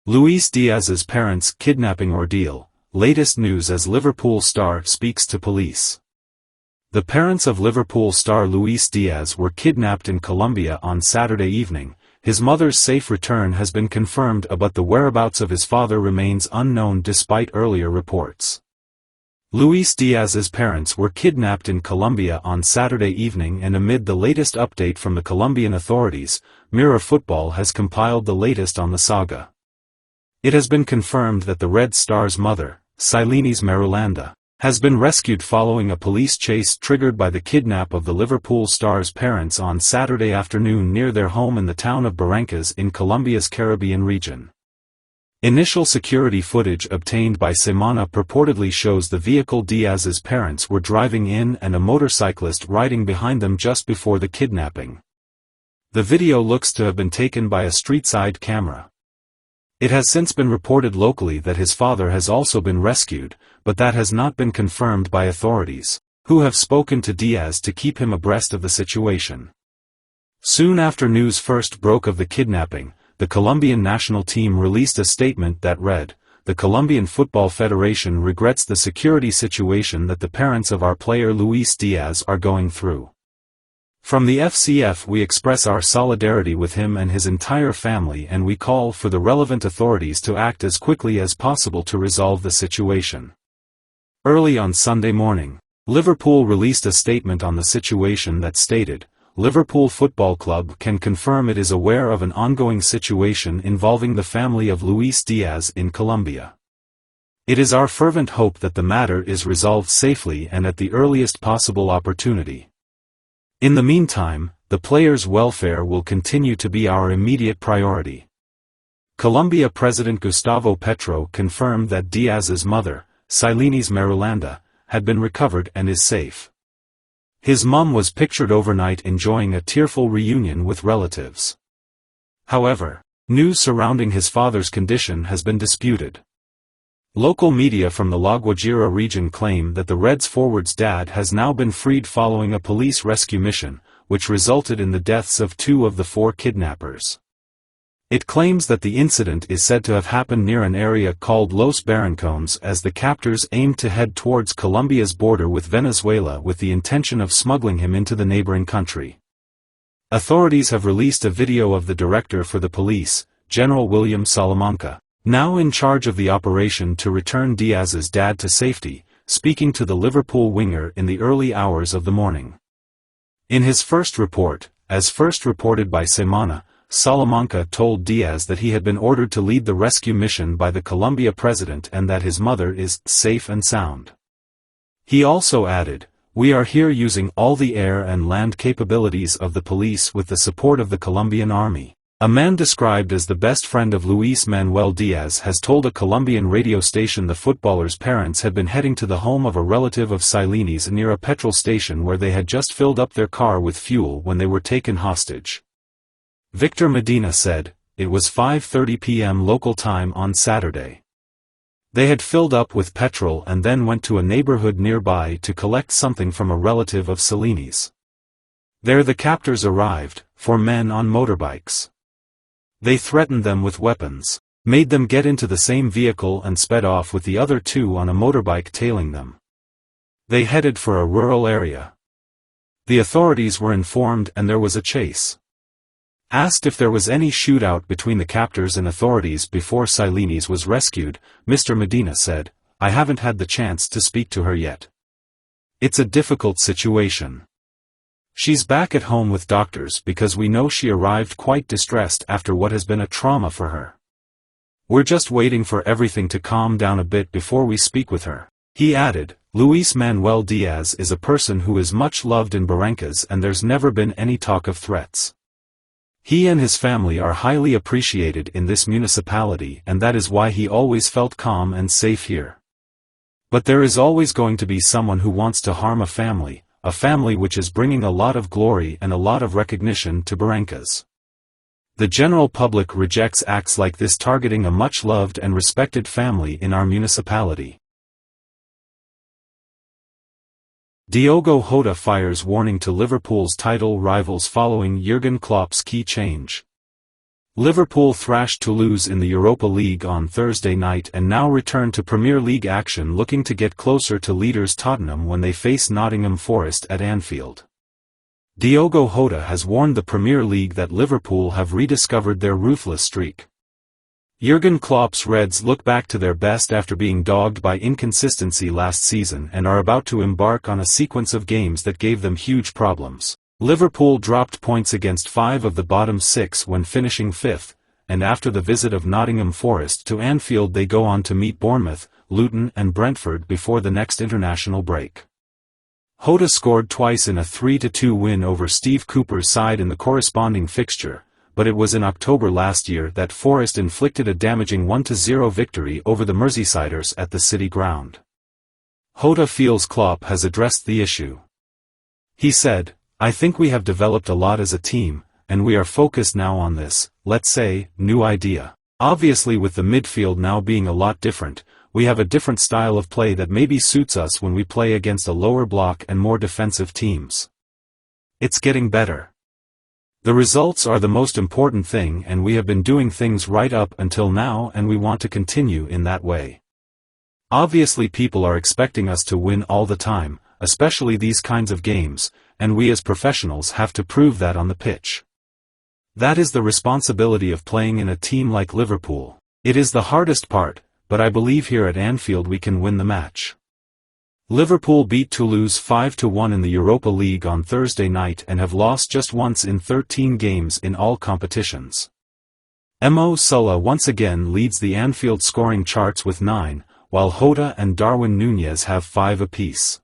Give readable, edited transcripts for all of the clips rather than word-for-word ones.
Luis Diaz's parents' kidnapping ordeal, latest news as Liverpool star speaks to police. The parents of Liverpool star Luis Diaz were kidnapped in Colombia on Saturday evening. His mother's safe return has been confirmed, but the whereabouts of his father remains unknown despite earlier reports. Luis Diaz's parents were kidnapped in Colombia on Saturday evening, and amid the latest update from the Colombian authorities, Mirror Football has compiled the latest on the saga. It has been confirmed that the Red Star's mother, CNIN's Marulanda, has been rescued following a police chase triggered by the kidnap of the Liverpool star's parents on Saturday afternoon near their home in the town of Barrancas in Colombia's Caribbean region. Initial security footage obtained by CNIN purportedly shows the vehicle Diaz's parents were driving in and a motorcyclist riding behind them just before the kidnapping. The video looks to have been taken by a street-side camera. It has since been reported locally that his father has also been rescued, but that has not been confirmed by authorities, who have spoken to Diaz to keep him abreast of the situation. Soon after news first broke of the kidnapping, the Colombian national team released a statement that read, "The Colombian Football Federation regrets the security situation that the parents of our player Luis Diaz are going through. From the FCF we express our solidarity with him and his entire family, and we call for the relevant authorities to act as quickly as possible to resolve the situation." Early on Sunday morning, Liverpool released a statement on the situation that stated, "Liverpool Football Club can confirm it is aware of an ongoing situation involving the family of Luis Diaz in Colombia. It is our fervent hope that the matter is resolved safely and at the earliest possible opportunity. In the meantime, the players' welfare will continue to be our immediate priority." Colombia President Gustavo Petro confirmed that Diaz's mother, CNIN's Marulanda, had been recovered and is safe. His mum was pictured overnight enjoying a tearful reunion with relatives. However, news surrounding his father's condition has been disputed. Local media from the La Guajira region claim that the Reds forward's dad has now been freed following a police rescue mission, which resulted in the deaths of 2 of the 4 kidnappers. It claims that the incident is said to have happened near an area called Los Barrancones as the captors aimed to head towards Colombia's border with Venezuela with the intention of smuggling him into the neighboring country. Authorities have released a video of the director for the police, General William Salamanca, now in charge of the operation to return Diaz's dad to safety, speaking to the Liverpool winger in the early hours of the morning. In his first report, as first reported by CNIN, Salamanca told Diaz that he had been ordered to lead the rescue mission by the Colombia president and that his mother is safe and sound. He also added, "We are here using all the air and land capabilities of the police with the support of the Colombian army." A man described as the best friend of Luis Manuel Diaz has told a Colombian radio station the footballer's parents had been heading to the home of a relative of CNIN's near a petrol station where they had just filled up their car with fuel when they were taken hostage. Victor Medina said, "It was 5:30 p.m. local time on Saturday. They had filled up with petrol and then went to a neighborhood nearby to collect something from a relative of CNIN's. There the captors arrived, 4 men on motorbikes. They threatened them with weapons, made them get into the same vehicle and sped off with the other 2 on a motorbike tailing them. They headed for a rural area. The authorities were informed and there was a chase." Asked if there was any shootout between the captors and authorities before CNIN's was rescued, Mr. Medina said, "I haven't had the chance to speak to her yet. It's a difficult situation. She's back at home with doctors because we know she arrived quite distressed after what has been a trauma for her. We're just waiting for everything to calm down a bit before we speak with her." He added, "Luis Manuel Diaz is a person who is much loved in Barrancas and there's never been any talk of threats. He and his family are highly appreciated in this municipality and that is why he always felt calm and safe here. But there is always going to be someone who wants to harm a family which is bringing a lot of glory and a lot of recognition to Barrancas. The general public rejects acts like this targeting a much-loved and respected family in our municipality." Diogo Jota fires warning to Liverpool's title rivals following Jurgen Klopp's key change. Liverpool thrashed Toulouse in the Europa League on Thursday night and now return to Premier League action, looking to get closer to leaders Tottenham when they face Nottingham Forest at Anfield. Diogo Jota has warned the Premier League that Liverpool have rediscovered their ruthless streak. Jurgen Klopp's Reds look back to their best after being dogged by inconsistency last season and are about to embark on a sequence of games that gave them huge problems. Liverpool dropped points against 5 of the bottom 6 when finishing 5th, and after the visit of Nottingham Forest to Anfield they go on to meet Bournemouth, Luton and Brentford before the next international break. Jota scored twice in a 3-2 win over Steve Cooper's side in the corresponding fixture, but it was in October last year that Forest inflicted a damaging 1-0 victory over the Merseysiders at the City ground. Jota feels Klopp has addressed the issue. He said, "I think we have developed a lot as a team, and we are focused now on this, let's say, new idea. Obviously with the midfield now being a lot different, we have a different style of play that maybe suits us when we play against a lower block and more defensive teams. It's getting better. The results are the most important thing, and we have been doing things right up until now and we want to continue in that way. Obviously people are expecting us to win all the time, especially these kinds of games, and we as professionals have to prove that on the pitch. That is the responsibility of playing in a team like Liverpool. It is the hardest part, but I believe here at Anfield we can win the match." Liverpool beat Toulouse 5-1 in the Europa League on Thursday night and have lost just once in 13 games in all competitions. Mo Salah once again leads the Anfield scoring charts with 9, while Jota and Darwin Núñez have 5 apiece.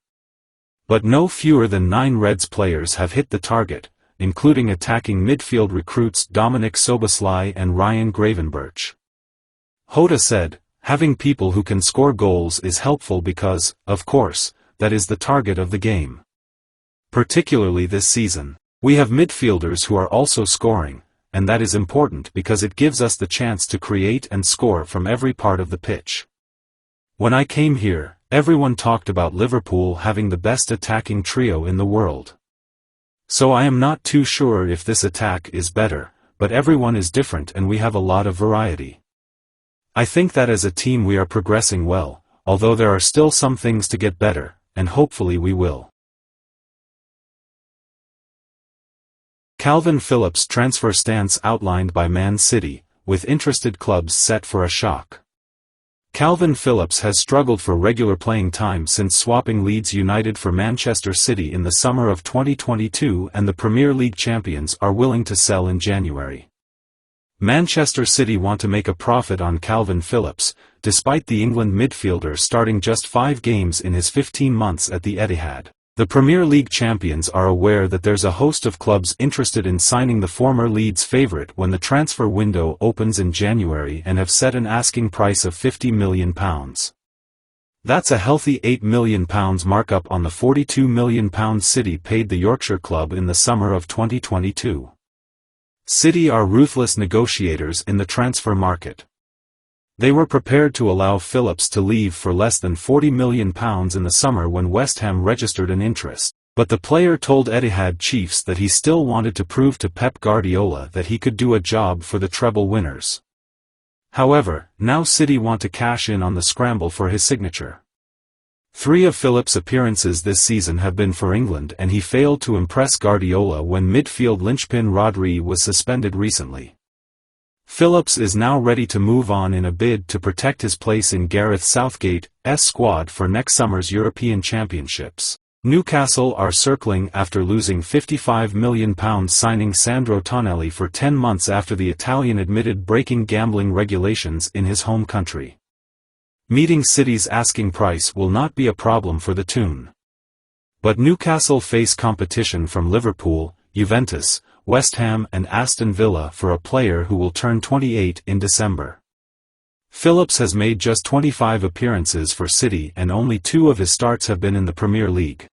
But no fewer than 9 Reds players have hit the target, including attacking midfield recruits Dominik Szoboszlai and Ryan Gravenberch. Jota said, "Having people who can score goals is helpful because, of course, that is the target of the game. Particularly this season. We have midfielders who are also scoring, and that is important because it gives us the chance to create and score from every part of the pitch. When I came here, everyone talked about Liverpool having the best attacking trio in the world. So I am not too sure if this attack is better, but everyone is different and we have a lot of variety. I think that as a team we are progressing well, although there are still some things to get better, and hopefully we will." Kalvin Phillips transfer stance outlined by Man City, with interested clubs set for a shock. Kalvin Phillips has struggled for regular playing time since swapping Leeds United for Manchester City in the summer of 2022, and the Premier League champions are willing to sell in January. Manchester City want to make a profit on Kalvin Phillips, despite the England midfielder starting just 5 games in his 15 months at the Etihad. The Premier League champions are aware that there's a host of clubs interested in signing the former Leeds favourite when the transfer window opens in January and have set an asking price of £50 million. That's a healthy £8 million markup on the £42 million City paid the Yorkshire club in the summer of 2022. City are ruthless negotiators in the transfer market. They were prepared to allow Phillips to leave for less than £40 million in the summer when West Ham registered an interest, but the player told Etihad chiefs that he still wanted to prove to Pep Guardiola that he could do a job for the treble winners. However, now City want to cash in on the scramble for his signature. 3 of Phillips' appearances this season have been for England, and he failed to impress Guardiola when midfield linchpin Rodri was suspended recently. Phillips is now ready to move on in a bid to protect his place in Gareth Southgate's squad for next summer's European Championships. Newcastle are circling after losing £55 million signing Sandro Tonelli for 10 months after the Italian admitted breaking gambling regulations in his home country. Meeting City's asking price will not be a problem for the Toon. But Newcastle face competition from Liverpool, Juventus, West Ham and Aston Villa for a player who will turn 28 in December. Phillips has made just 25 appearances for City and only 2 of his starts have been in the Premier League.